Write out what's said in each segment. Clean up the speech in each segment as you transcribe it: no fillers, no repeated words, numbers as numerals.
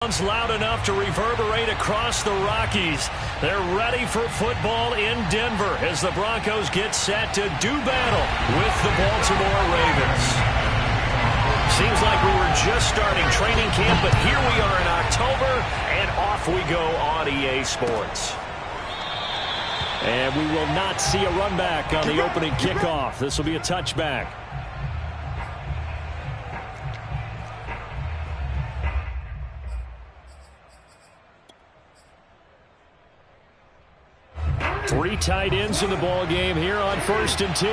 Loud enough to reverberate across the Rockies. They're ready for football in Denver as the Broncos get set to do battle with the Baltimore Ravens. Seems like we were just starting training camp, but here we are in October, and off we go on EA Sports. And we will not see a run back on the opening kickoff. This will be a touchback. Three tight ends in the ball game here on 1st and 10.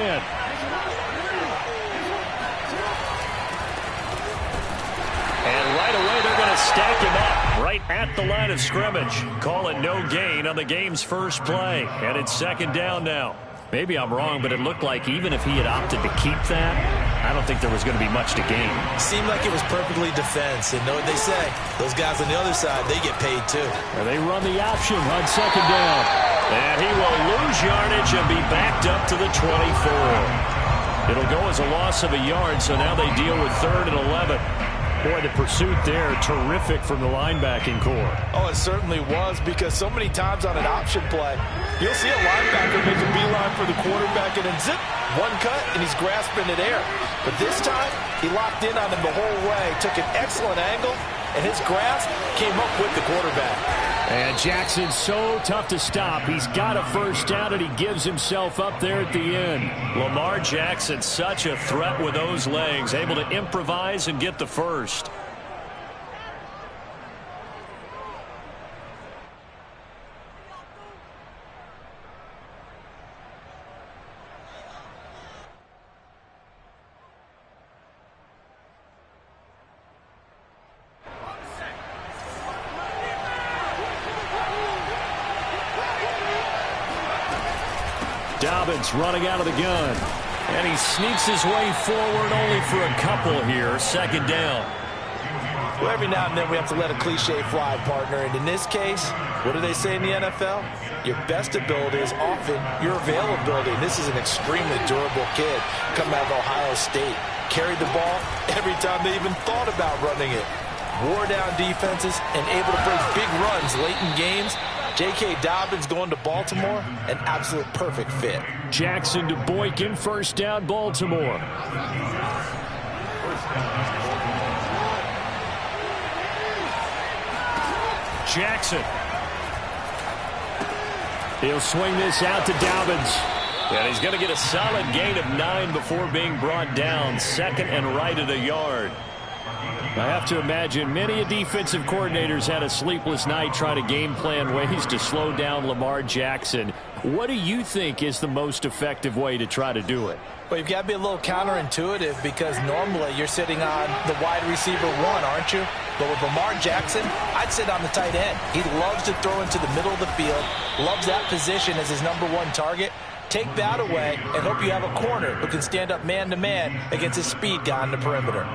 And right away they're going to stack him up right at the line of scrimmage. Call it no gain on the game's first play. And it's 2nd down now. Maybe I'm wrong, but it looked like even if he had opted to keep that, I don't think there was going to be much to gain. Seemed like it was perfectly defense. And know what they say? Those guys on the other side, they get paid too. And they run the option on 2nd down. And he will lose yardage and be backed up to the 24. It'll go as a loss of a yard, so now they deal with 3rd and 11. Boy, the pursuit there, terrific from the linebacking core. Oh, it certainly was, because so many times on an option play, you'll see a linebacker make a beeline for the quarterback and then zip, one cut, and he's grasping it air. But this time, he locked in on him the whole way, took an excellent angle, and his grasp came up with the quarterback. And Jackson's so tough to stop. He's got a first down, and he gives himself up there at the end. Lamar Jackson, such a threat with those legs, able to improvise and get the first. Dobbins running out of the gun. And he sneaks his way forward only for a couple here. 2nd down. Well, every now and then we have to let a cliche fly, partner. And in this case, what do they say in the NFL? Your best ability is often your availability. And this is an extremely durable kid coming out of Ohio State. Carried the ball every time they even thought about running it. Wore down defenses and able to break big runs late in games. J.K. Dobbins going to Baltimore, an absolute perfect fit. Jackson to Boykin, 1st down, Baltimore. Jackson. He'll swing this out to Dobbins. And he's going to get a solid gain of 9 before being brought down. 2nd and right at a yard. I have to imagine many defensive coordinators had a sleepless night trying to game plan ways to slow down Lamar Jackson. What do you think is the most effective way to try to do it? Well, you've got to be a little counterintuitive, because normally you're sitting on the wide receiver 1, aren't you? But with Lamar Jackson, I'd sit on the tight end. He loves to throw into the middle of the field, loves that position as his #1 target. Take that away and hope you have a corner who can stand up man-to-man against his speed guy on the perimeter.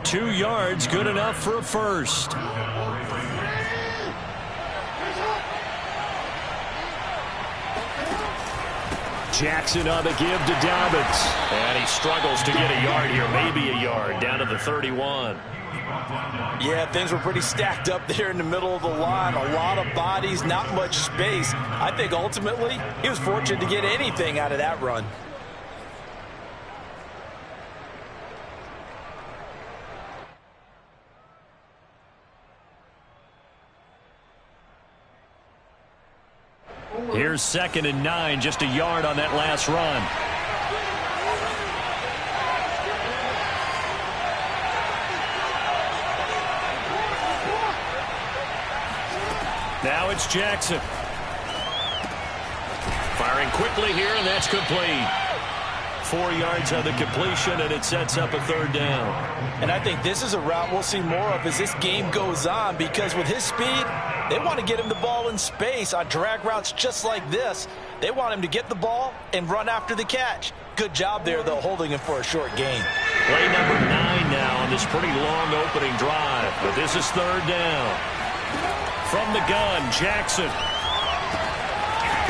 2 yards, good enough for a first. Jackson on the give to Dobbins. And he struggles to get a yard here, maybe a yard, down to the 31. Yeah, things were pretty stacked up there in the middle of the line. A lot of bodies, not much space. I think ultimately he was fortunate to get anything out of that run. Here's 2nd and 9, just a yard on that last run. Now it's Jackson. Firing quickly here, and that's complete. 4 yards on the completion, and it sets up a 3rd down. And I think this is a route we'll see more of as this game goes on, because with his speed, they want to get him the ball in space on drag routes just like this. They want him to get the ball and run after the catch. Good job there, though, holding him for a short gain. Play number 9 now on this pretty long opening drive. But this is 3rd down. From the gun, Jackson.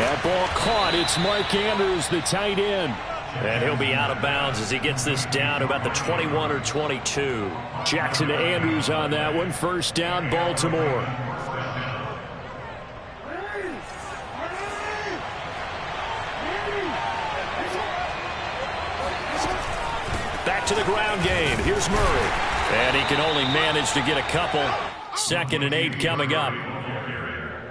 That ball caught. It's Mark Andrews, the tight end. And he'll be out of bounds as he gets this down to about the 21 or 22. Jackson to Andrews on that one. First down, Baltimore. Back to the ground game. Here's Murray. And he can only manage to get a couple. 2nd and 8 coming up.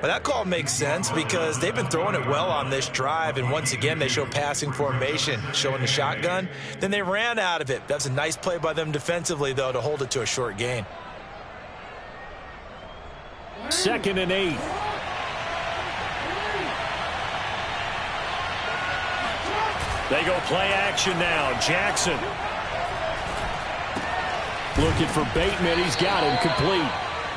Well, that call makes sense because they've been throwing it well on this drive, and once again they show passing formation, showing the shotgun. Then they ran out of it. That's a nice play by them defensively, though, to hold it to a short gain. 2nd and 8. They go play action now. Jackson. Looking for Bateman. He's got him complete.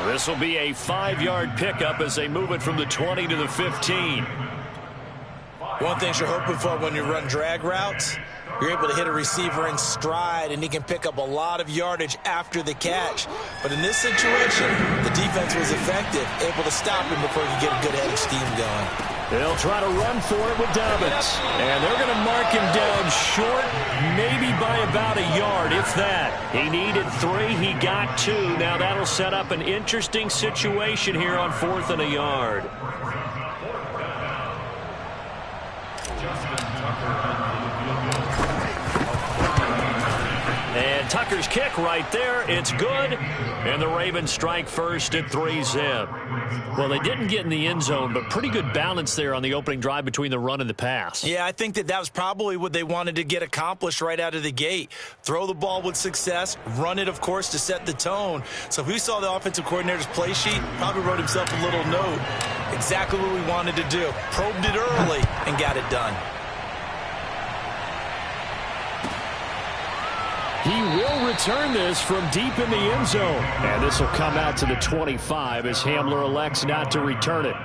This will be a 5-yard pickup as they move it from the 20 to the 15. One thing you're hoping for when you run drag routes, you're able to hit a receiver in stride, and he can pick up a lot of yardage after the catch. But in this situation, the defense was effective, able to stop him before he could get a good head of steam going. They'll try to run for it with Dobbins. And they're going to mark him down short, maybe by about a yard, if that. He needed 3. He got 2. Now that'll set up an interesting situation here on 4th and a yard. And Tucker's kick right there. It's good. And the Ravens strike first at 3-zip. Well, they didn't get in the end zone, but pretty good balance there on the opening drive between the run and the pass. Yeah, I think that was probably what they wanted to get accomplished right out of the gate. Throw the ball with success, run it, of course, to set the tone. So if we saw the offensive coordinator's play sheet, probably wrote himself a little note. Exactly what we wanted to do. Probed it early and got it done. He will return this from deep in the end zone. And this will come out to the 25 as Hamler elects not to return it.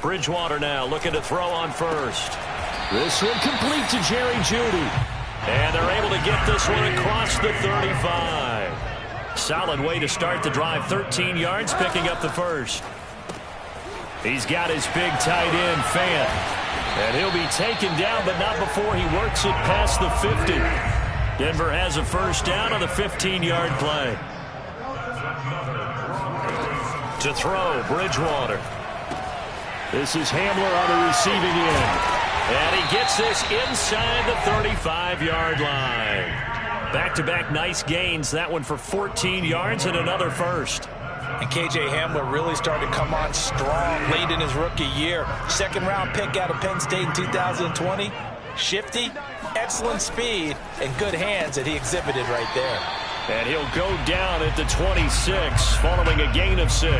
Bridgewater now looking to throw on first. This one complete to Jerry Jeudy. And they're able to get this one across the 35. Solid way to start the drive. 13 yards, picking up the first. He's got his big tight end, Fant. And he'll be taken down, but not before he works it past the 50. Denver has a first down on the 15-yard play. To throw, Bridgewater. This is Hamler on the receiving end. And he gets this inside the 35-yard line. Back-to-back nice gains. That one for 14 yards and another first. And K.J. Hamler really started to come on strong late in his rookie year. Second-round pick out of Penn State in 2020. Shifty, excellent speed, and good hands that he exhibited right there. And he'll go down at the 26 following a gain of 6.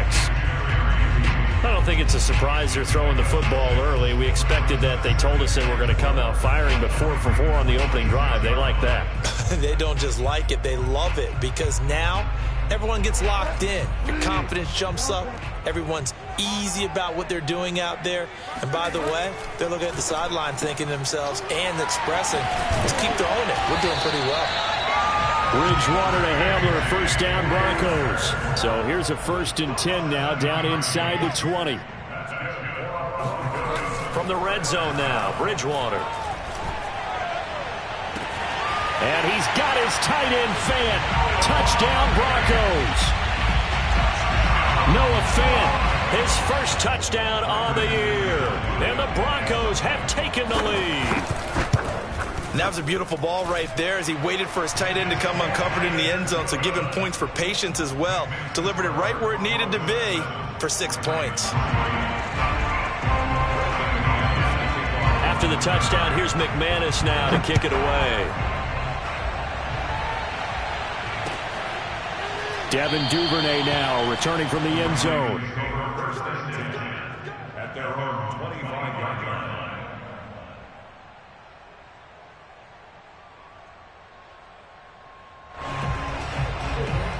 I don't think it's a surprise they're throwing the football early. We expected that. They told us they were going to come out firing, but 4 for 4 on the opening drive. They like that. They don't just like it. They love it because now everyone gets locked in. Your confidence jumps up. Everyone's easy about what they're doing out there. And by the way, they're looking at the sideline thinking to themselves and expressing, let's keep throwing it. We're doing pretty well. Bridgewater to Hamler, first down Broncos. So here's a 1st and 10 now, down inside the 20. From the red zone now, Bridgewater. And he's got his tight end, Fant. Touchdown, Broncos. Noah Fant, his first touchdown on the year. And the Broncos have taken the lead. And that was a beautiful ball right there as he waited for his tight end to come uncovered in the end zone, so give him points for patience as well. Delivered it right where it needed to be for 6 points. After the touchdown, here's McManus now to kick it away. Devin Duvernay now returning from the end zone.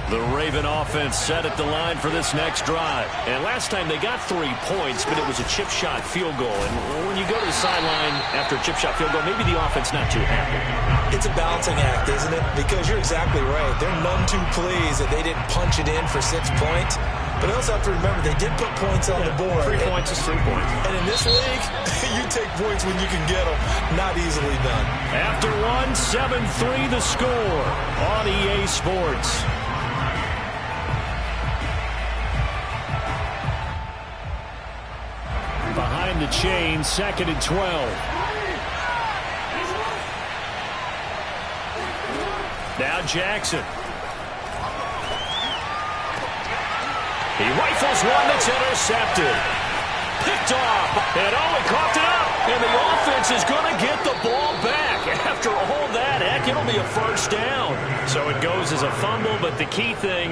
The Raven offense set at the line for this next drive. And last time they got 3 points, but it was a chip shot field goal. And when you go to the sideline after a chip shot field goal, maybe the offense not too happy. It's a balancing act, isn't it? Because you're exactly right. They're none too pleased that they didn't punch it in for 6 points. But I also have to remember they did put points on the board. 3 points is 3 points. And in this league, you take points when you can get them. Not easily done. After 7-3 the score on EA Sports. Behind the chain, 2nd and 12. Now Jackson. He rifles one that's intercepted. Picked off. And he coughed it up. And the offense is going to get the ball back. After all that, heck, it'll be a first down. So it goes as a fumble, but the key thing,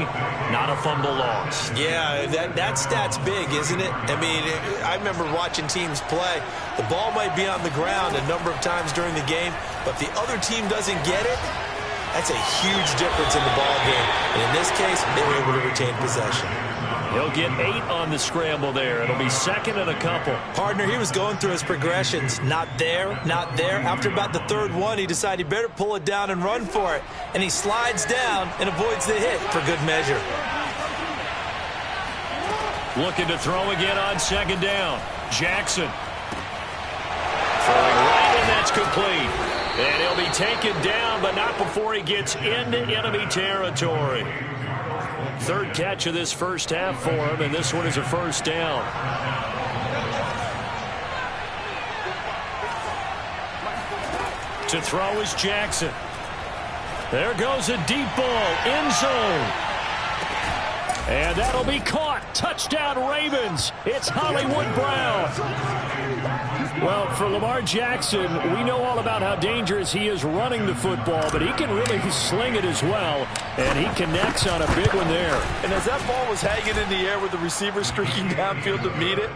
not a fumble loss. Yeah, that stat's big, isn't it? I mean, I remember watching teams play. The ball might be on the ground a number of times during the game, but if the other team doesn't get it, that's a huge difference in the ball game. And in this case, they were able to retain possession. He'll get 8 on the scramble there. It'll be 2nd and a couple. Partner, he was going through his progressions. Not there, not there. After about the 3rd one, he decided he better pull it down and run for it. And he slides down and avoids the hit for good measure. Looking to throw again on 2nd down. Jackson. Throwing right, and that's complete. And he'll be taken down, but not before he gets into enemy territory. 3rd catch of this first half for him, and this one is a first down. To throw is Jackson. There goes a deep ball, end zone. And that'll be caught. Touchdown Ravens. It's Hollywood Brown. Well, for Lamar Jackson, we know all about how dangerous he is running the football, but he can really sling it as well, and he connects on a big one there. And as that ball was hanging in the air with the receiver streaking downfield to meet it,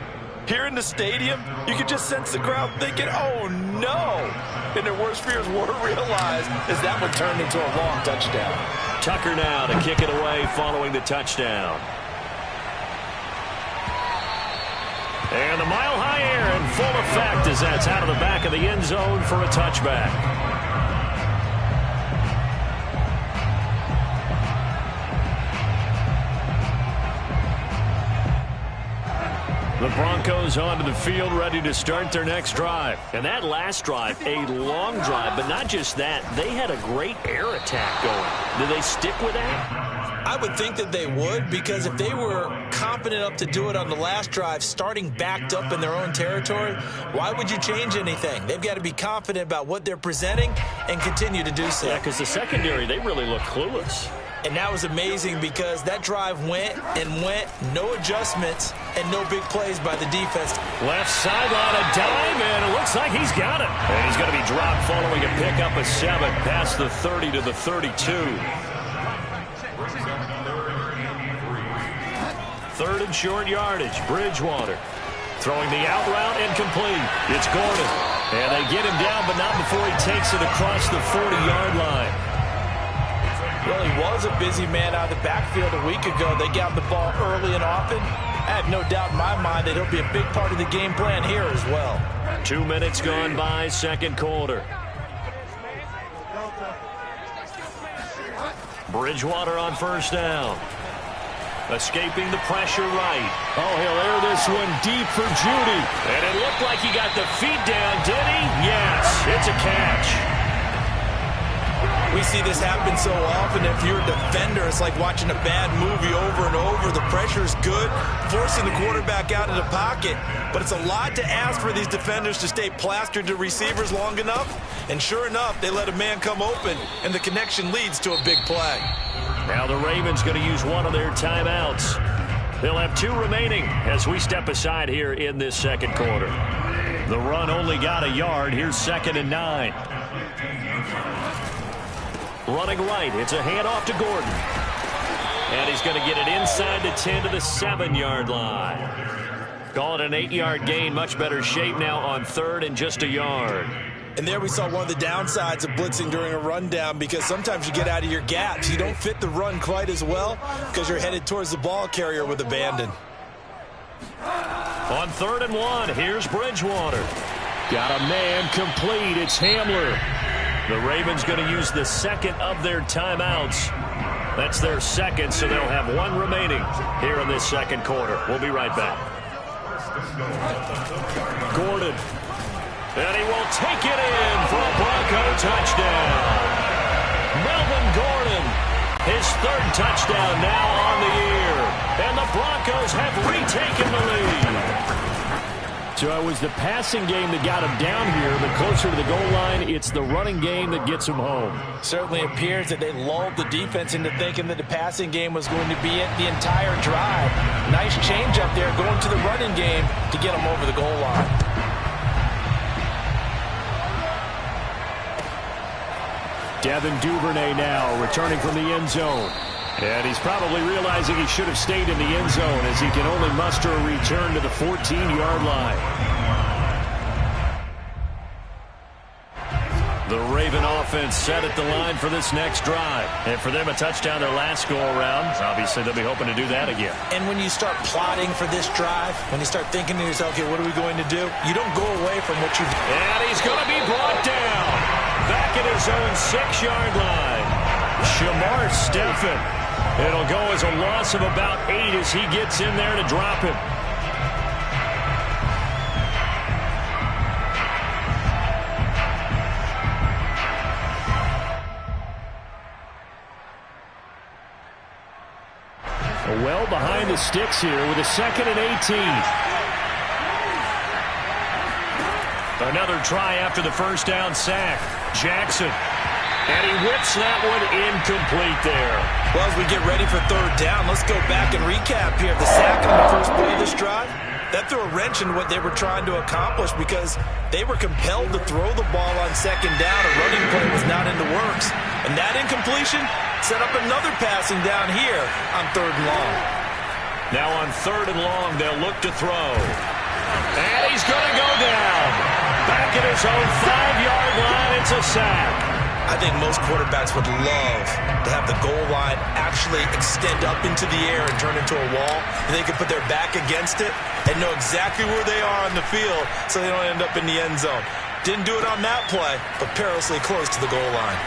here in the stadium, you could just sense the crowd thinking, oh, no. And their worst fears were realized as that one turned into a long touchdown. Tucker now to kick it away following the touchdown. And the mile-high air in full effect as that's out of the back of the end zone for a touchback. The Broncos onto the field ready to start their next drive. And that last drive, a long drive, but not just that. They had a great air attack going. Do they stick with that? I would think that they would, because if they were confident enough to do it on the last drive, starting backed up in their own territory, why would you change anything? They've got to be confident about what they're presenting and continue to do so. Yeah, because the secondary, they really look clueless. And that was amazing because that drive went and went, no adjustments and no big plays by the defense. Left sideline, a dime, and it looks like he's got it. And he's going to be dropped following a pickup of 7 past the 30 to the 32. 3rd and short yardage. Bridgewater throwing the out route and complete. It's Gordon. And they get him down, but not before he takes it across the 40-yard line. Well, he was a busy man out of the backfield a week ago. They got the ball early and often. I have no doubt in my mind that he'll be a big part of the game plan here as well. 2 minutes gone by, 2nd quarter. Bridgewater on 1st down. Escaping the pressure right. Oh, he'll air this one deep for Judy. And it looked like he got the feet down, did he? Yes, it's a catch. We see this happen so often. If you're a defender, it's like watching a bad movie over and over. The pressure's good, forcing the quarterback out of the pocket. But it's a lot to ask for these defenders to stay plastered to receivers long enough. And sure enough, they let a man come open, and the connection leads to a big play. Now the Ravens going to use one of their timeouts. They'll have 2 remaining as we step aside here in this 2nd quarter. The run only got a yard. Here's 2nd and 9. Running right, it's a handoff to Gordon. And he's going to get it inside the 10 to the 7-yard line. Call it an 8-yard gain, much better shape now on 3rd and just a yard. And there we saw one of the downsides of blitzing during a rundown, because sometimes you get out of your gaps. You don't fit the run quite as well because you're headed towards the ball carrier with abandon. On 3rd and 1, here's Bridgewater. Got a man complete. It's Hamler. The Ravens going to use the second of their timeouts. That's their second, so they'll have one remaining here in this second quarter. We'll be right back. Gordon. And he will take it in for a Bronco touchdown. Melvin Gordon, his 3rd touchdown now on the year. And the Broncos have retaken the lead. So it was the passing game that got him down here, but closer to the goal line, it's the running game that gets him home. Certainly appears that they lulled the defense into thinking that the passing game was going to be it the entire drive. Nice change up there going to the running game to get him over the goal line. Devin Duvernay now returning from the end zone. And he's probably realizing he should have stayed in the end zone as he can only muster a return to the 14-yard line. The Raven offense set at the line for this next drive. And for them, a touchdown their last go-around. Obviously, they'll be hoping to do that again. And when you start plotting for this drive, when you start thinking to yourself, okay, what are we going to do? You don't go away from what you've done. And he's going to be brought down. Back at his own 6-yard line. Shamar Stephen. It'll go as a loss of about 8 as he gets in there to drop him. Well behind the sticks here with a 2nd and 18. Another try after the first down sack. Jackson. And he whips that one incomplete there. Well, as we get ready for 3rd down, let's go back and recap here. The sack on the first play of this drive, that threw a wrench in what they were trying to accomplish because they were compelled to throw the ball on 2nd down. A running play was not in the works. And that incompletion set up another passing down here on 3rd and long. Now on 3rd and long, they'll look to throw. And he's going to go down. Back at his own 5-yard line, it's a sack. I think most quarterbacks would love to have the goal line actually extend up into the air and turn into a wall. And they can put their back against it and know exactly where they are on the field so they don't end up in the end zone. Didn't do it on that play, but perilously close to the goal line.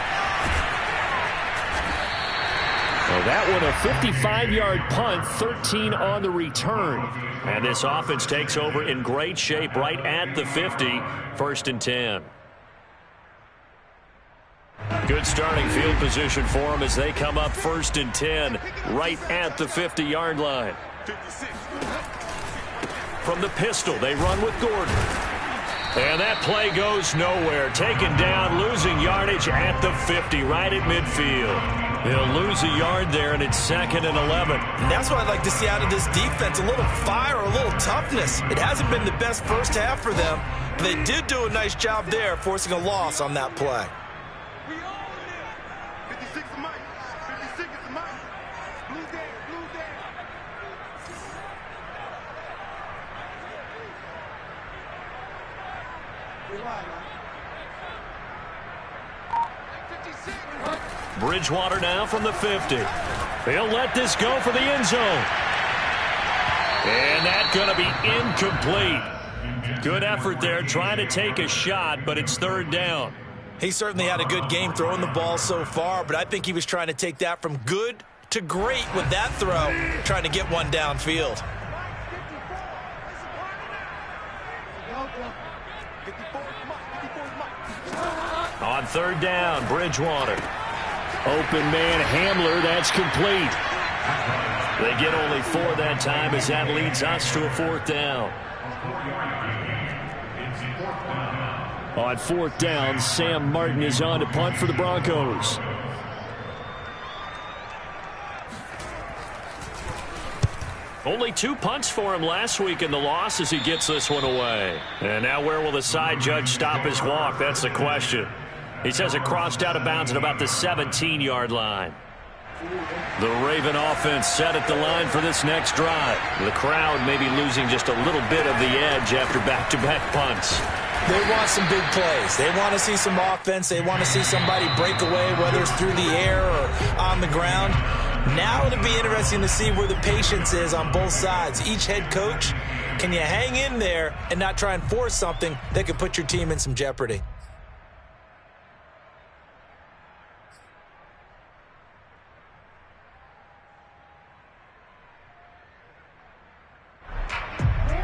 Well, that one a 55-yard punt, 13 on the return. And this offense takes over in great shape right at the 50, 1st and 10. Good starting field position for them as they come up 1st and 10 right at the 50-yard line. From the pistol, they run with Gordon. And that play goes nowhere. Taken down, losing yardage at the 50, right at midfield. They'll lose a yard there, and it's 2nd and 11. And that's what I'd like to see out of this defense, a little fire, a little toughness. It hasn't been the best first half for them, but they did do a nice job there, forcing a loss on that play. Bridgewater now from the 50. They'll let this go for the end zone. And that's going to be incomplete. Good effort there trying to take a shot, but it's 3rd down. He certainly had a good game throwing the ball so far, but I think he was trying to take that from good to great with that throw, trying to get one downfield. On 3rd down, Bridgewater. Open man Hamler, that's complete. They get only 4 that time as that leads us to a 4th down. On 4th down, Sam Martin is on to punt for the Broncos. Only 2 punts for him last week in the loss as he gets this one away. And now where will the side judge stop his walk? That's the question. He says it crossed out of bounds at about the 17-yard line. The Raven offense set at the line for this next drive. The crowd may be losing just a little bit of the edge after back-to-back punts. They want some big plays. They want to see some offense. They want to see somebody break away, whether it's through the air or on the ground. Now it'll be interesting to see where the patience is on both sides. Each head coach, can you hang in there and not try and force something that could put your team in some jeopardy?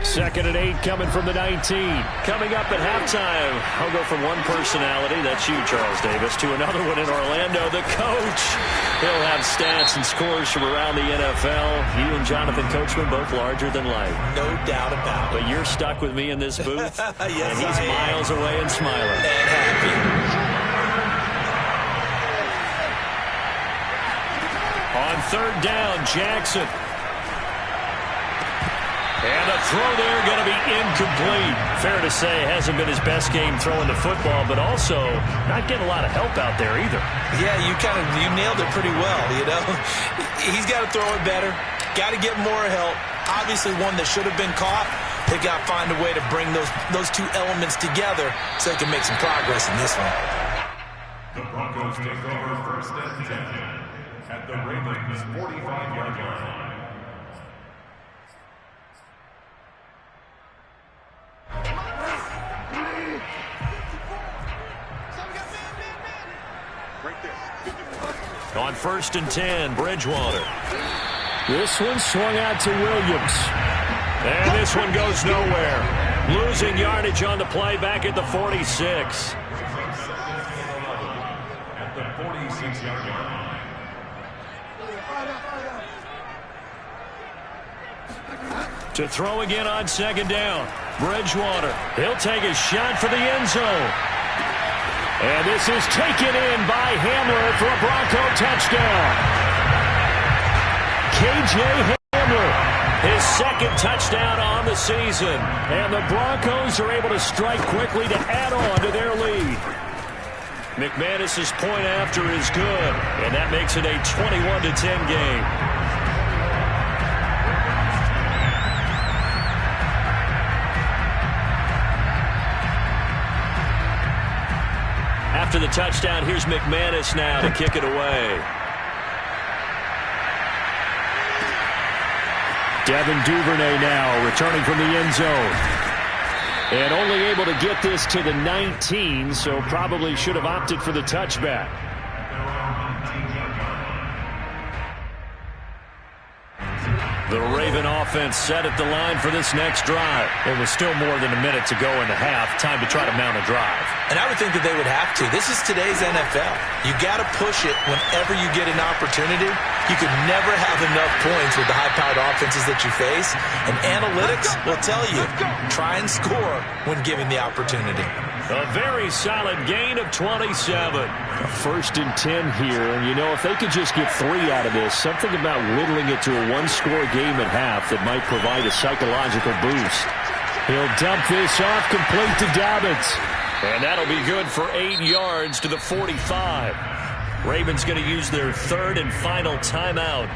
Second and 8 coming from the 19. Coming up at halftime, I'll go from one personality, that's you, Charles Davis, to another one in Orlando, the coach. He'll have stats and scores from around the NFL. You and Jonathan Coachman both larger than life. No doubt about it. But you're stuck with me in this booth, yes, and he's miles away and smiling. And happy. On third down, Jackson. And a throw there going to be incomplete. Fair to say, hasn't been his best game throwing the football, but also not getting a lot of help out there either. Yeah, you nailed it pretty well, you know. He's got to throw it better. Got to get more help. Obviously one that should have been caught. They got to find a way to bring those two elements together so they can make some progress in this one. The Broncos take over first and 10 at the Ravens' 45-yard line. On first and 10, Bridgewater. This one swung out to Williams. And this one goes nowhere. Losing yardage on the play back at the 46. At the 46-yard line. To throw again on second down. Bridgewater. He'll take a shot for the end zone. And this is taken in by Hamler for a Bronco touchdown. K.J. Hamler, his second touchdown on the season. And the Broncos are able to strike quickly to add on to their lead. McManus's point after is good, and that makes it a 21-10 game. After the touchdown, here's McManus now to kick it away. Devin Duvernay now returning from the end zone. And only able to get this to the 19, so probably should have opted for the touchback. The Raven offense set at the line for this next drive. It was still more than a minute to go in the half. Time to try to mount a drive. And I would think that they would have to. This is today's NFL. You got to push it whenever you get an opportunity. You could never have enough points with the high-powered offenses that you face. And analytics will tell you, try and score when given the opportunity. A very solid gain of 27. First and 10 here, and you know, if they could just get 3 out of this, something about whittling it to a one-score game at half that might provide a psychological boost. He'll dump this off complete to Dobbins. And that'll be good for 8 yards to the 45. Ravens going to use their third and final timeout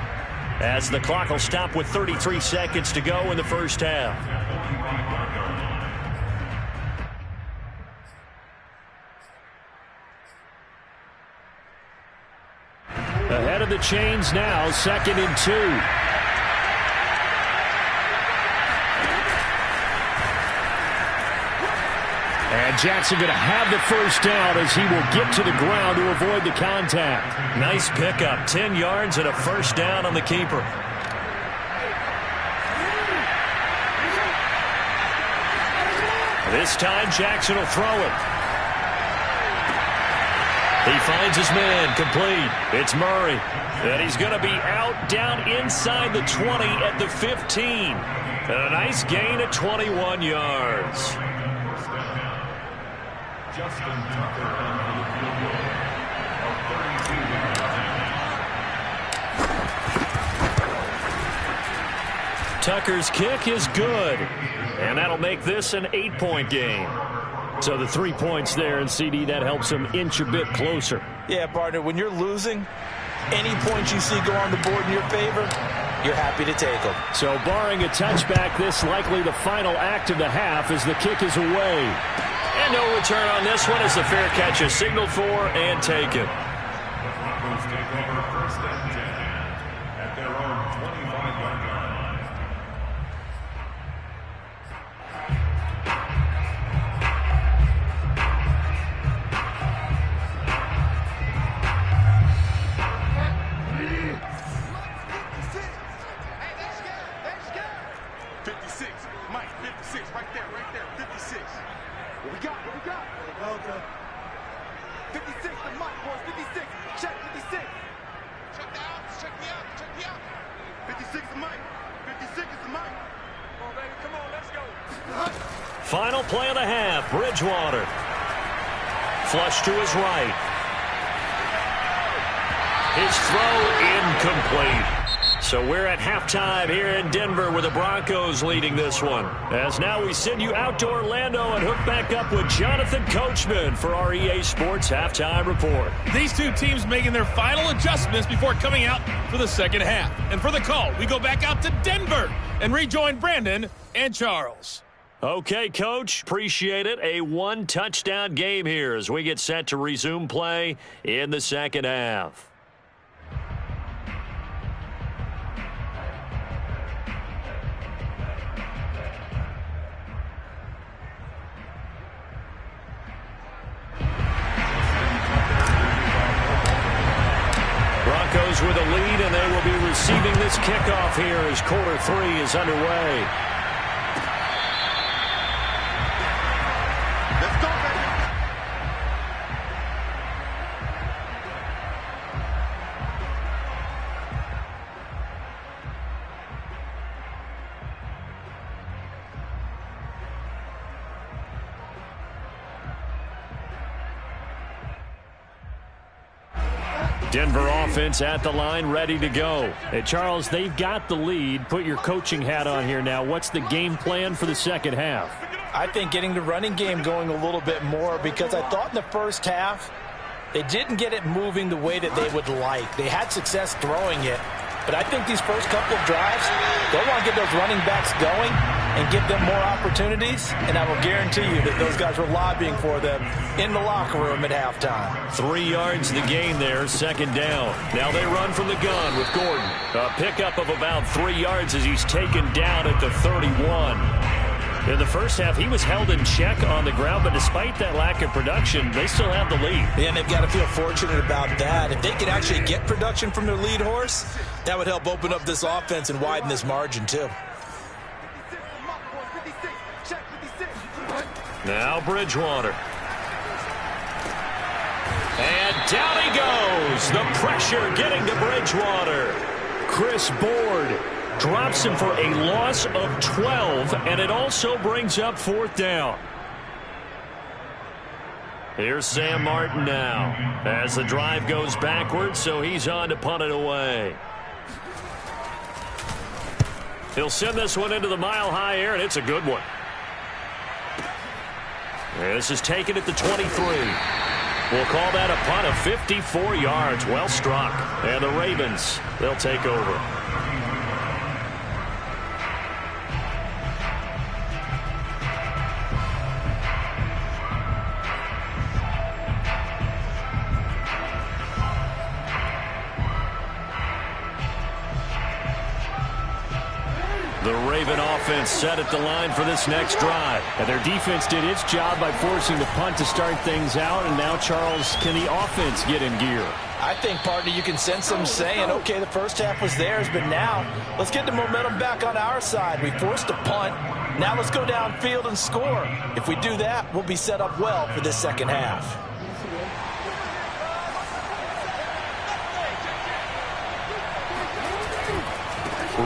as the clock will stop with 33 seconds to go in the first half. Ahead of the chains now, 2nd and 2. And Jackson going to have the first down as he will get to the ground to avoid the contact. Nice pickup, 10 yards and a first down on the keeper. This time Jackson will throw it. He finds his man, complete. It's Murray. And he's going to be out down inside the 20 at the 15. And a nice gain of 21 yards. Justin Tucker on the field goal of 32 yards. Tucker's kick is good. And that'll make this an 8-point game. So the 3 points there, and CD, that helps him inch a bit closer. Yeah, partner, when you're losing, any points you see go on the board in your favor, you're happy to take them. So barring a touchback, this likely the final act of the half as the kick is away. And no return on this one as the fair catch is signaled for and taken. The Broncos take over first and 10 at their own 25-yard line. Final play of the half. Bridgewater. Flush to his right. His throw incomplete. So we're at halftime here in Denver with the Broncos leading this one. As now we send you out to Orlando and hook back up with Jonathan Coachman for our EA Sports Halftime Report. These two teams making their final adjustments before coming out for the second half. And for the call, we go back out to Denver and rejoin Brandon and Charles. Okay, Coach, appreciate it. A one-touchdown game here as we get set to resume play in the second half. Broncos with a lead, and they will be receiving this kickoff here as quarter 3 is underway. Denver offense at the line, ready to go. Hey, Charles, they've got the lead. Put your coaching hat on here now. What's the game plan for the second half? I think getting the running game going a little bit more, because I thought in the first half they didn't get it moving the way that they would like. They had success throwing it, but I think these first couple of drives, they'll want to get those running backs going and give them more opportunities, and I will guarantee you that those guys were lobbying for them in the locker room at halftime. 3 yards the gain there, second down. Now they run from the gun with Gordon. A pickup of about 3 yards as he's taken down at the 31. In the first half, he was held in check on the ground, but despite that lack of production, they still have the lead. And they've got to feel fortunate about that. If they could actually get production from their lead horse, that would help open up this offense and widen this margin too. Now Bridgewater. And down he goes. The pressure getting to Bridgewater. Chris Board drops him for a loss of 12, and it also brings up fourth down. Here's Sam Martin now as the drive goes backwards, so he's on to punt it away. He'll send this one into the mile-high air, and it's a good one. This is taken at the 23. We'll call that a punt of 54 yards. Well struck. And the Ravens, they'll take over. The Raven offense set at the line for this next drive. And their defense did its job by forcing the punt to start things out. And now, Charles, can the offense get in gear? I think, partner, you can sense them saying, okay, the first half was theirs, but now let's get the momentum back on our side. We forced a punt. Now let's go downfield and score. If we do that, we'll be set up well for this second half.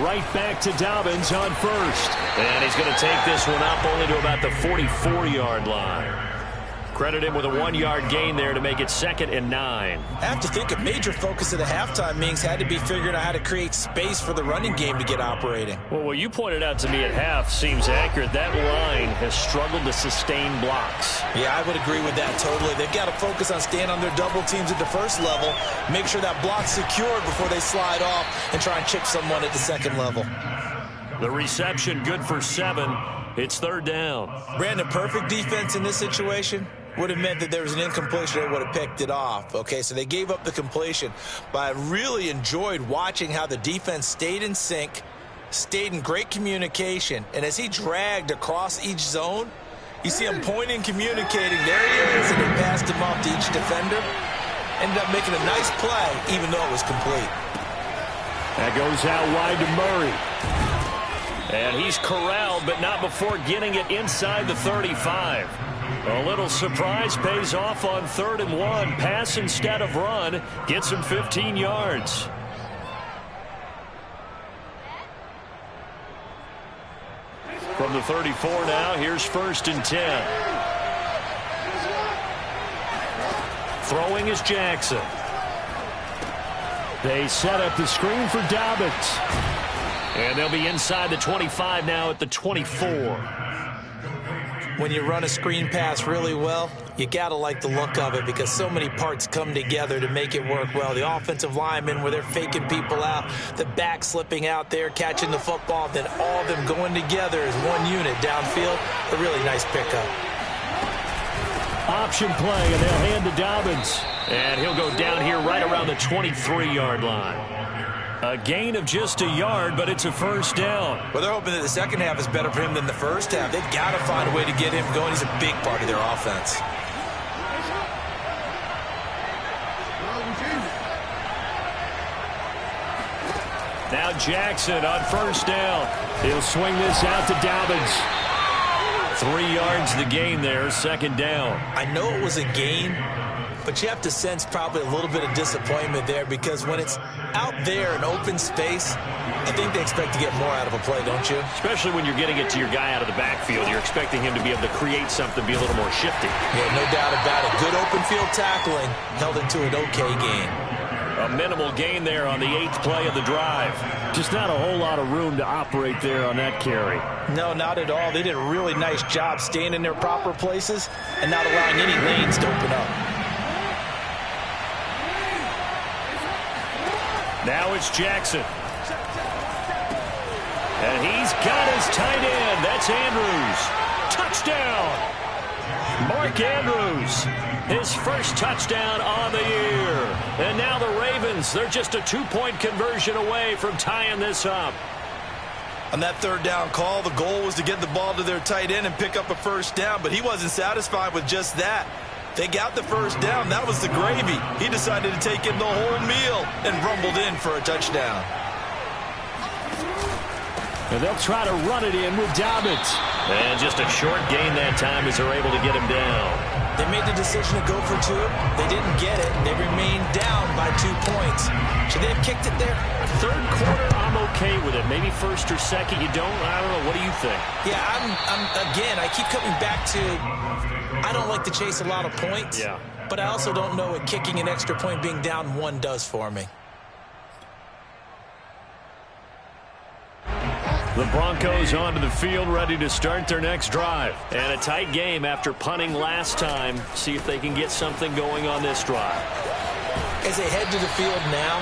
Right back to Dobbins on first. And he's going to take this one up only to about the 44-yard line. Credit him with a 1-yard gain there to make it 2nd and 9. I have to think a major focus of the halftime means had to be figuring out how to create space for the running game to get operating. Well, what you pointed out to me at half seems accurate. That line has struggled to sustain blocks. Yeah, I would agree with that totally. They've got to focus on staying on their double teams at the first level, make sure that block's secured before they slide off and try and chip someone at the second level. The reception good for 7. It's 3rd down. Brandon, perfect defense in this situation would have meant that there was an incompletion that would have picked it off. Okay, so they gave up the completion. But I really enjoyed watching how the defense stayed in sync, stayed in great communication. And as he dragged across each zone, you see him pointing, communicating. There he is, and he passed him off to each defender. Ended up making a nice play, even though it was complete. That goes out wide to Murray. And he's corralled, but not before getting it inside the 35. A little surprise pays off on 3rd and 1. Pass instead of run. Gets him 15 yards. From the 34 now, here's 1st and 10. Throwing is Jackson. They set up the screen for Dobbins. And they'll be inside the 25 now at the 24. When you run a screen pass really well, you got to like the look of it because so many parts come together to make it work well. The offensive linemen where they're faking people out, the back slipping out there, catching the football, then all of them going together as one unit downfield. A really nice pickup. Option play, and they'll hand to Dobbins. And he'll go down here right around the 23-yard line. A gain of just a yard, but it's a 1st down. Well, they're hoping that the second half is better for him than the first half. They've got to find a way to get him going. He's a big part of their offense. Now Jackson on 1st down. He'll swing this out to Dobbins. 3 yards the gain there, 2nd down. I know it was a gain, but you have to sense probably a little bit of disappointment there because when it's out there in open space, I think they expect to get more out of a play, don't you? Especially when you're getting it to your guy out of the backfield. You're expecting him to be able to create something, be a little more shifty. Yeah, no doubt about it. Good open field tackling held into an okay gain. A minimal gain there on the 8th play of the drive. Just not a whole lot of room to operate there on that carry. No, not at all. They did a really nice job staying in their proper places and not allowing any lanes to open up. Now it's Jackson. And he's got his tight end. That's Andrews. Touchdown. Mark Andrews, his first touchdown on the year. And now the Ravens, they're just a 2-point conversion away from tying this up. On that 3rd down call, the goal was to get the ball to their tight end and pick up a 1st down, but he wasn't satisfied with just that. They got the 1st down. That was the gravy. He decided to take in the whole meal and rumbled in for a touchdown. And they'll try to run it in with Dobbins. And just a short gain that time as they're able to get him down. They made the decision to go for 2. They didn't get it. They remained down by 2 points. Should they have kicked it there? 3rd quarter, I'm okay with it. Maybe 1st or 2nd, you don't. I don't know. What do you think? Yeah, again, I keep coming back to I don't like to chase a lot of points. Yeah. But I also don't know what kicking an extra point being down 1 does for me. The Broncos onto the field, ready to start their next drive. And a tight game after punting last time. See if they can get something going on this drive. As they head to the field now,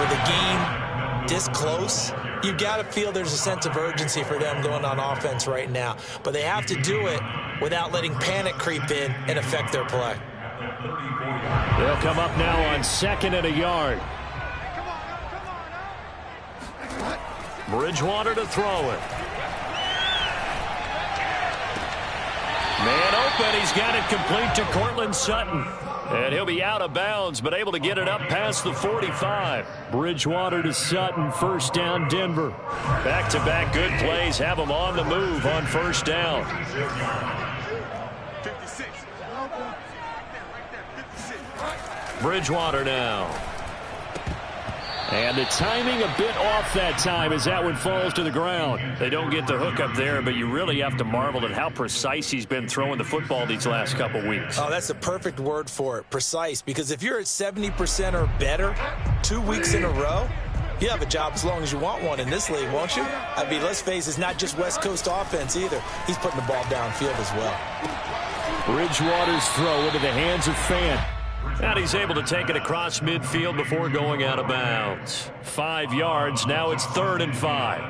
with the game this close, you've got to feel there's a sense of urgency for them going on offense right now. But they have to do it without letting panic creep in and affect their play. They'll come up now on 2nd and a yard. Bridgewater to throw it. Man open. He's got it complete to Cortland Sutton. And he'll be out of bounds, but able to get it up past the 45. Bridgewater to Sutton, 1st down Denver. Back-to-back good plays have them on the move on 1st down. 56. Bridgewater now. And the timing a bit off that time as that one falls to the ground. They don't get the hook up there, but you really have to marvel at how precise he's been throwing the football these last couple weeks. Oh, that's the perfect word for it, precise. Because if you're at 70% or better 2 weeks in a row, you have a job as long as you want one in this league, won't you? I mean, let's face it, it's not just West Coast offense either. He's putting the ball downfield as well. Bridgewater's throw into the hands of Fant. And he's able to take it across midfield before going out of bounds. 5 yards. Now it's 3rd and 5.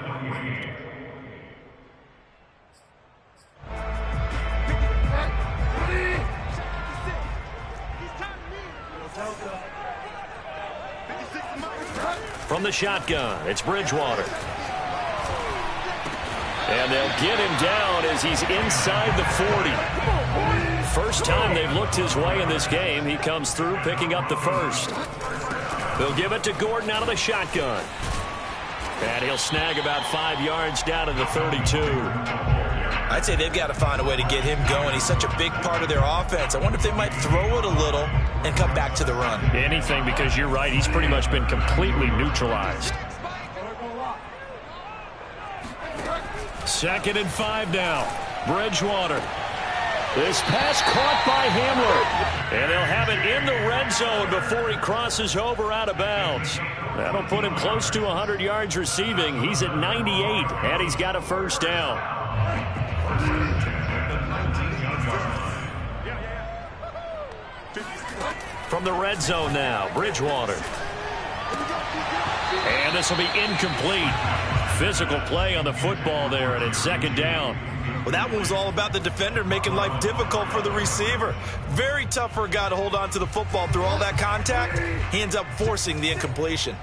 From the shotgun, it's Bridgewater. And they'll get him down as he's inside the 40. First time they've looked his way in this game. He comes through picking up the first. They'll give it to Gordon out of the shotgun. And he'll snag about 5 yards down to the 32. I'd say they've got to find a way to get him going. He's such a big part of their offense. I wonder if they might throw it a little and come back to the run. Anything, because you're right. He's pretty much been completely neutralized. 2nd and 5 now. Bridgewater. This pass caught by Hamler. And they'll have it in the red zone before he crosses over out of bounds. That'll put him close to 100 yards receiving. He's at 98, and he's got a first down. From the red zone now, Bridgewater. And this will be incomplete. Physical play on the football there, and it's 2nd down. Well, that one was all about the defender making life difficult for the receiver. Very tough for a guy to hold on to the football through all that contact. He ends up forcing the incompletion.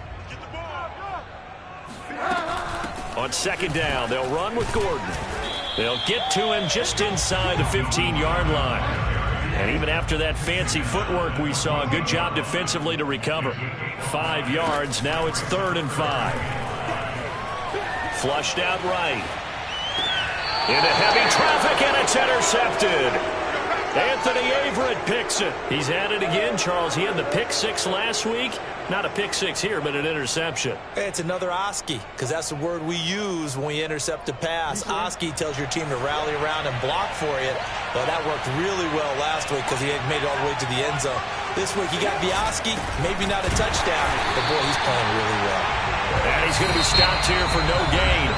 On 2nd down, they'll run with Gordon. They'll get to him just inside the 15-yard line. And even after that fancy footwork we saw, a good job defensively to recover. 5 yards, now it's 3rd and 5. Flushed out right. Into heavy traffic, and it's intercepted. Anthony Averett picks it. He's had it again, Charles. He had the pick 6 last week. Not a pick 6 here, but an interception. Hey, it's another Oski, because that's the word we use when we intercept a pass. Oski tells your team to rally around and block for you. Well, that worked really well last week because he had made it all the way to the end zone. This week, he got the Oski, maybe not a touchdown, but boy, he's playing really well. And he's going to be stopped here for no gain.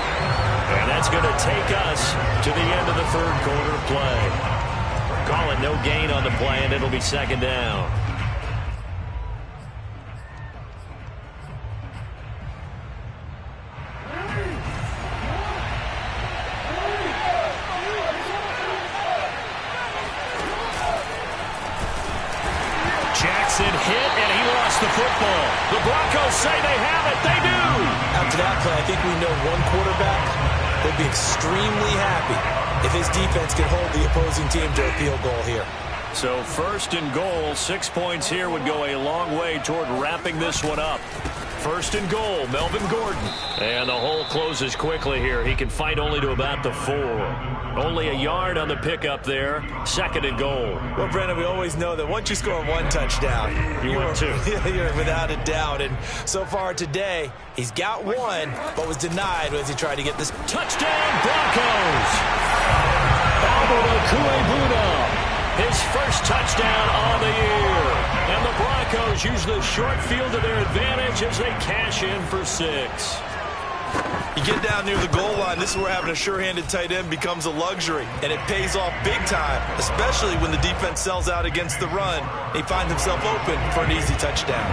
And that's going to take us to the end of the 3rd quarter of play. Call it no gain on the play, and it'll be 2nd down. Jackson hit, and he lost the football. The Broncos say they have it. They do. After that play, I think we know one quarterback will be extremely happy if his defense can hold the opposing team to a field goal here. So 1st and goal, 6 points here would go a long way toward wrapping this one up. 1st and goal, Melvin Gordon. And the hole closes quickly here. He can fight only to about the 4. Only a yard on the pickup there. 2nd and goal. Well, Brandon, we always know that once you score 1 touchdown, you're 2. You're without a doubt. And so far today, he's got 1, but was denied as he tried to get this. Touchdown, Broncos! Alberto Cuebuda. His first touchdown on the year. And the Broncos use the short field to their advantage as they cash in for 6. You get down near the goal line, this is where having a sure-handed tight end becomes a luxury. And it pays off big time, especially when the defense sells out against the run. He finds himself open for an easy touchdown.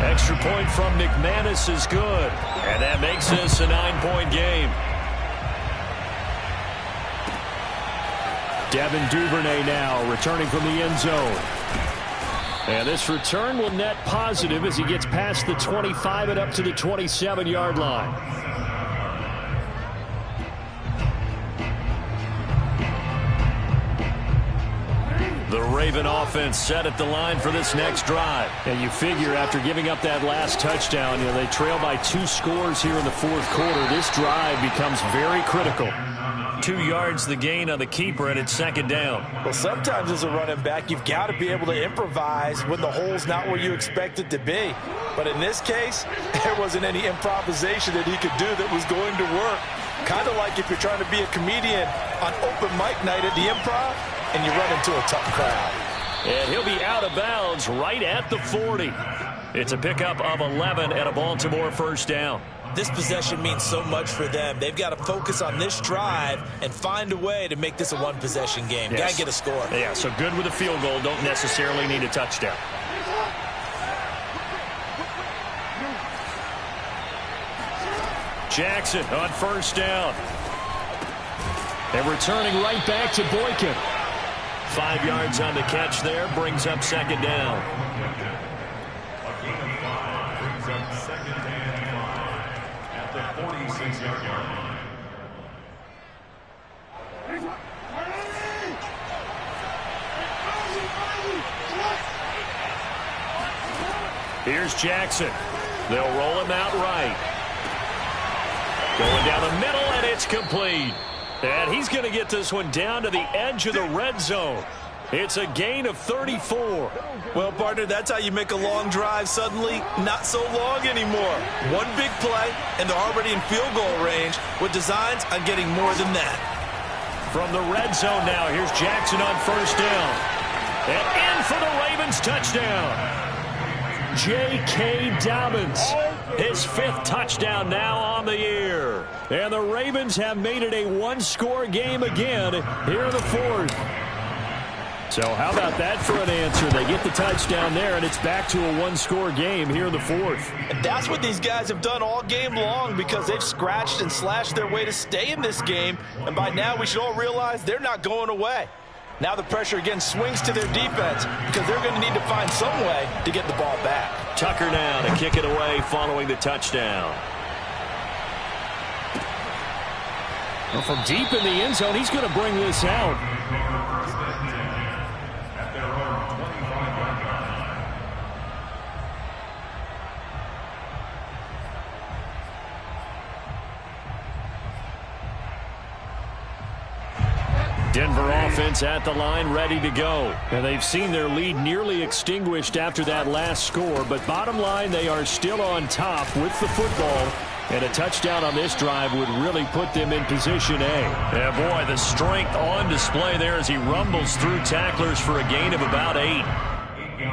Extra point from McManus is good. And that makes this a 9-point game. Devin Duvernay now returning from the end zone. And this return will net positive as he gets past the 25 and up to the 27-yard line. The Raven offense set at the line for this next drive. And you figure after giving up that last touchdown, they trail by 2 scores here in the 4th quarter. This drive becomes very critical. 2 yards the gain on the keeper, and it's 2nd down. Well, sometimes as a running back, you've got to be able to improvise when the hole's not where you expect it to be. But in this case, there wasn't any improvisation that he could do that was going to work. Kind of like if you're trying to be a comedian on open mic night at the Improv, and you run into a tough crowd. And he'll be out of bounds right at the 40. It's a pickup of 11 and a Baltimore first down. This possession means so much for them. They've got to focus on this drive and find a way to make this a one-possession game. Yes. Got to get a score. Yeah, so good with a field goal. Don't necessarily need a touchdown. Jackson on first down. And returning right back to Boykin. 5 yards on the catch there. Brings up 2nd down. A gain of 5 brings up 2nd and 26-yard line. Here's Jackson. They'll roll him out right. Going down the middle, and it's complete. And he's going to get this one down to the edge of the red zone. It's a gain of 34. Well, partner, that's how you make a long drive suddenly not so long anymore. One big play, and they're already in field goal range with designs on getting more than that. From the red zone now, here's Jackson on first down. And in for the Ravens touchdown. J.K. Dobbins, his 5th touchdown now on the year. And the Ravens have made it a one-score game again here in the 4th. So how about that for an answer? They get the touchdown there, and it's back to a one-score game here in the 4th. And that's what these guys have done all game long because they've scratched and slashed their way to stay in this game. And by now, we should all realize they're not going away. Now the pressure again swings to their defense because they're going to need to find some way to get the ball back. Tucker now to kick it away following the touchdown. Well, from deep in the end zone, he's going to bring this out. At their own 25-yard line. Denver offense at the line, ready to go. And they've seen their lead nearly extinguished after that last score. But bottom line, they are still on top with the football. And a touchdown on this drive would really put them in position A. Yeah, boy, the strength on display there as he rumbles through tacklers for a gain of about 8.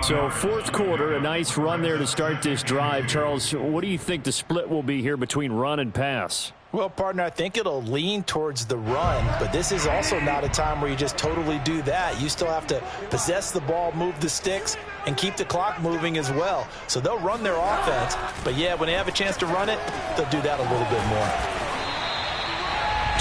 So 4th quarter, a nice run there to start this drive. Charles, what do you think the split will be here between run and pass? Well, partner, I think it'll lean towards the run, but this is also not a time where you just totally do that. You still have to possess the ball, move the sticks, and keep the clock moving as well. So they'll run their offense, but yeah, when they have a chance to run it, they'll do that a little bit more.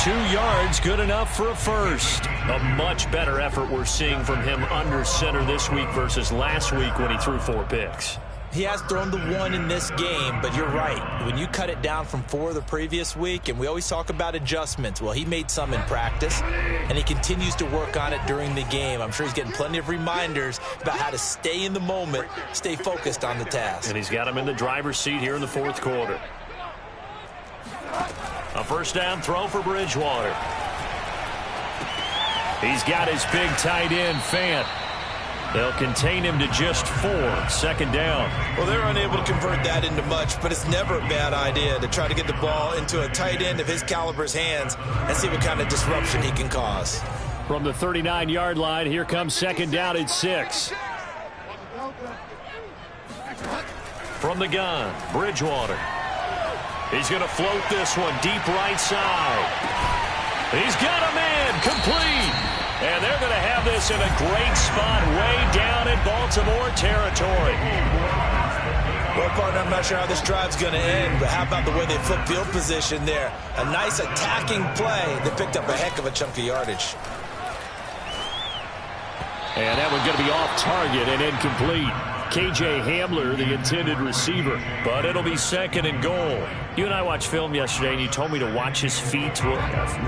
2 yards, good enough for a first. A much better effort we're seeing from him under center this week versus last week when he threw 4 picks. He has thrown the 1 in this game, but you're right. When you cut it down from 4 the previous week, and we always talk about adjustments, well, he made some in practice, and he continues to work on it during the game. I'm sure he's getting plenty of reminders about how to stay in the moment, stay focused on the task. And he's got him in the driver's seat here in the 4th quarter. A first down throw for Bridgewater. He's got his big tight end, Fant. They'll contain him to just 4. 2nd down. Well, they're unable to convert that into much, but it's never a bad idea to try to get the ball into a tight end of his caliber's hands and see what kind of disruption he can cause. From the 39-yard line, here comes 2nd down at 6. From the gun, Bridgewater. He's going to float this one deep right side. He's got a man complete. And they're going to have this in a great spot way down in Baltimore territory. Well, partner, I'm not sure how this drive's going to end, but how about the way they flip field position there? A nice attacking play that picked up a heck of a chunk of yardage. And that one's going to be off target and incomplete. K.J. Hamler, the intended receiver. But it'll be 2nd and goal. You and I watched film yesterday, and you told me to watch his feet. For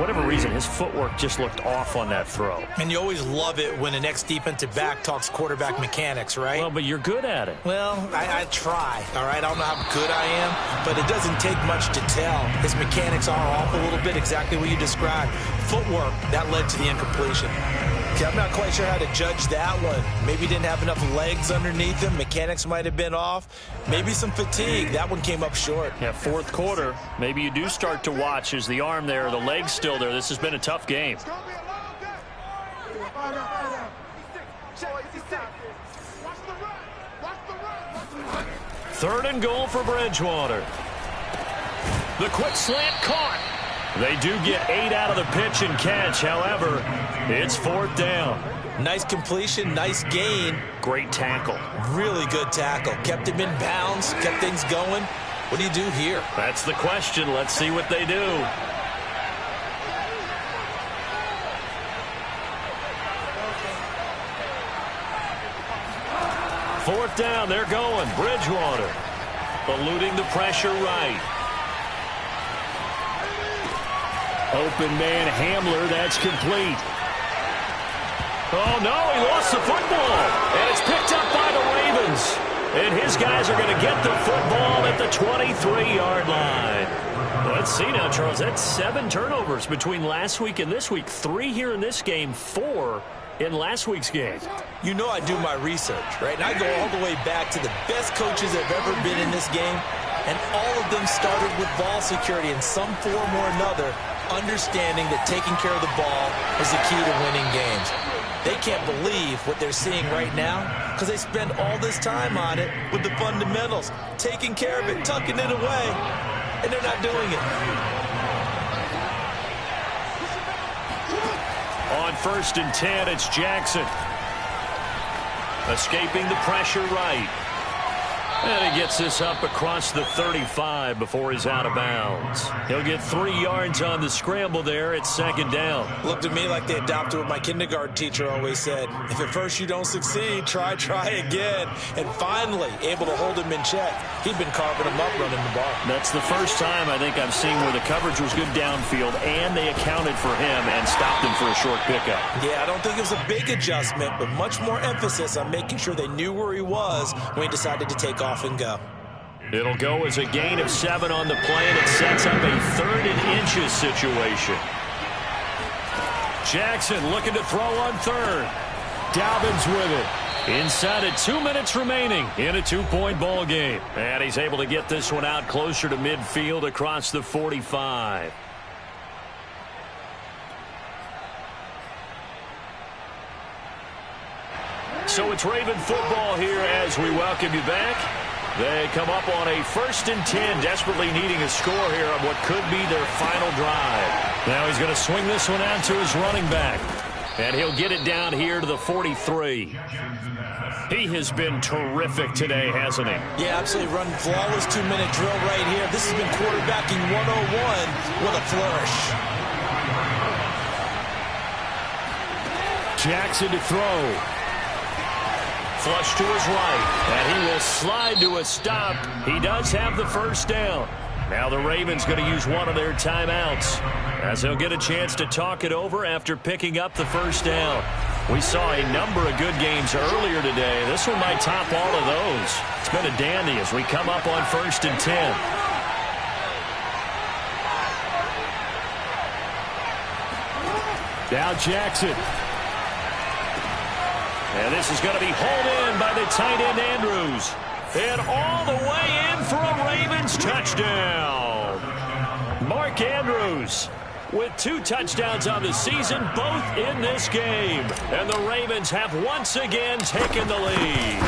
whatever reason, his footwork just looked off on that throw. And you always love it when an ex-defensive back talks quarterback mechanics, right? Well, but you're good at it. Well, I try, all right? I don't know how good I am, but it doesn't take much to tell. His mechanics are off a little bit, exactly what you described. Footwork, that led to the incompletion. Okay, I'm not quite sure how to judge that one. Maybe he didn't have enough legs underneath him. Mechanics might have been off. Maybe some fatigue. That one came up short. Yeah, 4th quarter. Maybe you do start to watch. Is the arm there, the leg's still there? This has been a tough game. 3rd and goal for Bridgewater. The quick slant caught. They do get 8 out of the pitch and catch. However, it's 4th down. Nice completion, nice gain. Great tackle. Really good tackle. Kept him in bounds, kept things going. What do you do here? That's the question. Let's see what they do. Fourth down, they're going. Bridgewater eluding the pressure right. Open man Hamler, that's complete. Oh, no, he lost the football. And it's picked up by the Ravens. And his guys are going to get the football at the 23-yard line. Let's see now, Charles. That's 7 turnovers between last week and this week. 3 here in this game, 4 in last week's game. You know I do my research, right? And I go all the way back to the best coaches that have ever been in this game. And all of them started with ball security in some form or another, understanding that taking care of the ball is the key to winning games. They can't believe what they're seeing right now because they spend all this time on it with the fundamentals, taking care of it, tucking it away, and they're not doing it. On 1st and 10, it's Jackson. Escaping the pressure right. And he gets this up across the 35 before he's out of bounds. He'll get 3 yards on the scramble there at 2nd down. Looked to me like they adopted what my kindergarten teacher always said. If at first you don't succeed, try again. And finally, able to hold him in check. He'd been carving him up running the ball. That's the first time I think I've seen where the coverage was good downfield and they accounted for him and stopped him for a short pickup. Yeah, I don't think it was a big adjustment, but much more emphasis on making sure they knew where he was when he decided to take off and go. It'll go as a gain of 7 on the play, and it sets up a 3rd and inches situation. Jackson looking to throw on 3rd. Dobbins with it. Inside of 2 minutes remaining in a 2-point ball game. And he's able to get this one out closer to midfield across the 45. So it's Raven football here as we welcome you back. They come up on a 1st and 10, desperately needing a score here on what could be their final drive. Now he's going to swing this one out to his running back. And he'll get it down here to the 43. He has been terrific today, hasn't he? Yeah, absolutely. Running flawless 2-minute drill right here. This has been quarterbacking 101 with a flourish. Jackson to throw. Flush to his right, and he will slide to a stop. He does have the 1st down. Now the Ravens going to use one of their timeouts as they'll get a chance to talk it over after picking up the 1st down. We saw a number of good games earlier today. This one might top all of those. It's been a dandy as we come up on 1st and 10. Now Jackson. And this is going to be hauled in by the tight end Andrews. And all the way in for a Ravens touchdown. Mark Andrews with 2 touchdowns on the season, both in this game. And the Ravens have once again taken the lead.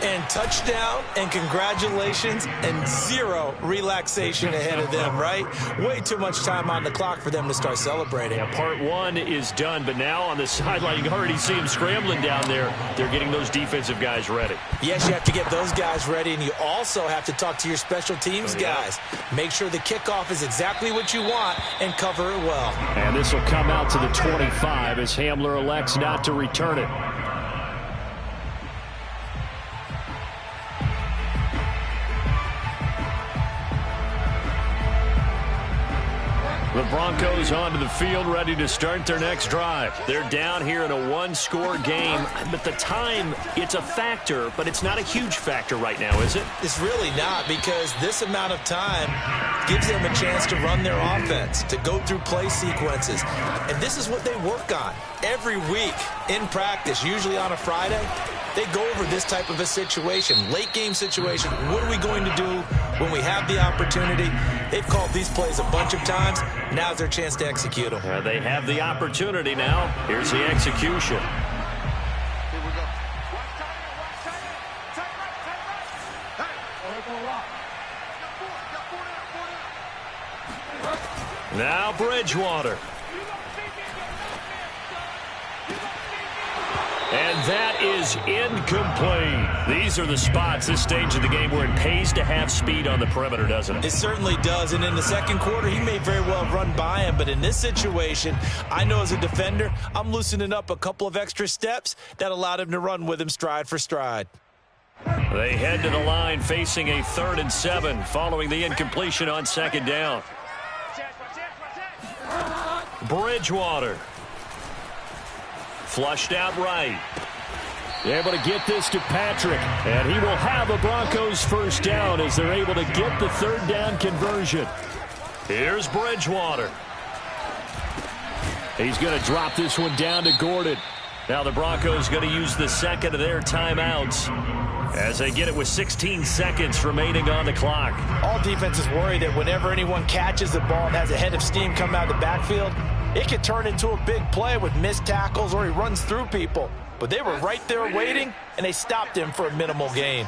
And touchdown and congratulations and 0 relaxation ahead of them, right? Way too much time on the clock for them to start celebrating. Yeah, part 1 is done, but now on the sideline, you can already see them scrambling down there. They're getting those defensive guys ready. Yes, you have to get those guys ready, and you also have to talk to your special teams guys. Make sure the kickoff is exactly what you want and cover it well. And this will come out to the 25 as Hamler elects not to return it. The Broncos onto the field, ready to start their next drive. They're down here in a 1-score game, but the time, it's a factor, but it's not a huge factor right now, is it? It's really not, because this amount of time gives them a chance to run their offense, to go through play sequences. And this is what they work on every week in practice, usually on a Friday. They go over this type of a situation, late game situation. What are we going to do when we have the opportunity? They've called these plays a bunch of times. Now's their chance to execute them. They have the opportunity now. Here's the execution. Now Bridgewater. And that is incomplete. These are the spots, this stage of the game, where it pays to have speed on the perimeter, doesn't it? It certainly does. And in the second quarter, he may very well run by him. But in this situation, I know as a defender, I'm loosening up a couple of extra steps that allowed him to run with him stride for stride. They head to the line facing a 3rd and 7 following the incompletion on 2nd down. Bridgewater. Flushed out right. Able to get this to Patrick, and he will have a Broncos first down as they're able to get the third down conversion. Here's Bridgewater. He's going to drop this one down to Gordon. Now the Broncos going to use the second of their timeouts as they get it with 16 seconds remaining on the clock. All defenses worry that whenever anyone catches the ball and has a head of steam come out of the backfield, it can turn into a big play with missed tackles or he runs through people. But they were right there waiting, and they stopped him for a minimal gain.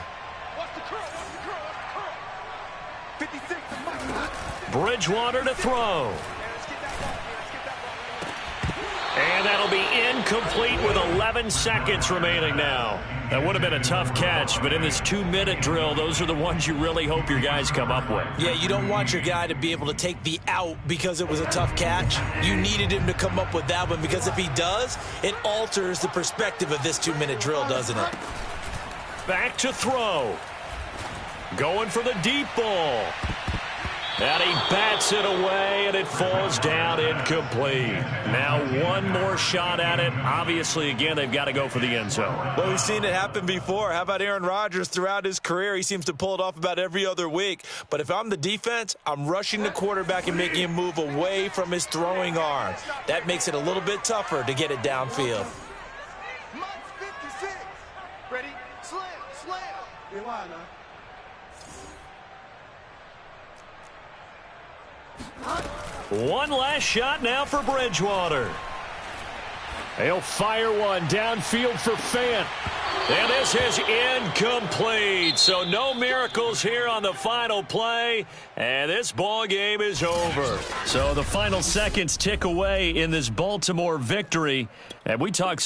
Bridgewater to throw. And that'll be incomplete with 11 seconds remaining now. That would have been a tough catch, but in this 2-minute drill, those are the ones you really hope your guys come up with. Yeah, you don't want your guy to be able to take the out because it was a tough catch. You needed him to come up with that one because if he does, it alters the perspective of this 2-minute drill, doesn't it? Back to throw. Going for the deep ball. And he bats it away, and it falls down incomplete. Now one more shot at it. Obviously, again, they've got to go for the end zone. Well, we've seen it happen before. How about Aaron Rodgers throughout his career? He seems to pull it off about every other week. But if I'm the defense, I'm rushing the quarterback and making him move away from his throwing arm. That makes it a little bit tougher to get it downfield. Ready? Slam. One last shot now for Bridgewater. He'll fire one downfield for Fant. And this is incomplete. So no miracles here on the final play. And this ball game is over. So the final seconds tick away in this Baltimore victory. And we talk